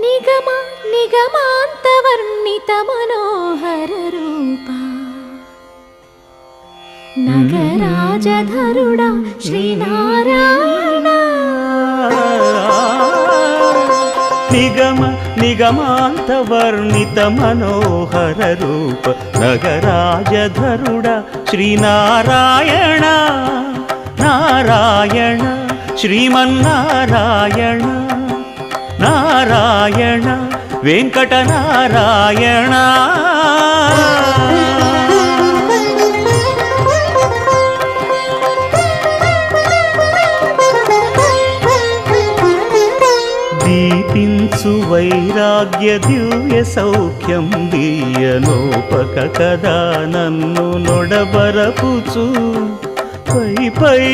నిగమ నిగమాంతవర్ణిత మనోహర రూపా నగరాజధరుడా శ్రీనారాయణ. నిగమ నిగమాంతవర్ణిత మనోహర రూప నగరాజధరుడా శ్రీనారాయణ. నారాయణ శ్రీమన్నారాయణ నారాయణ వెంకటనారాయణ. దీపించు వైరాగ్య దివ్య సౌఖ్యం దీయనోపక కదా నన్ను నొడబరపుచు పై పై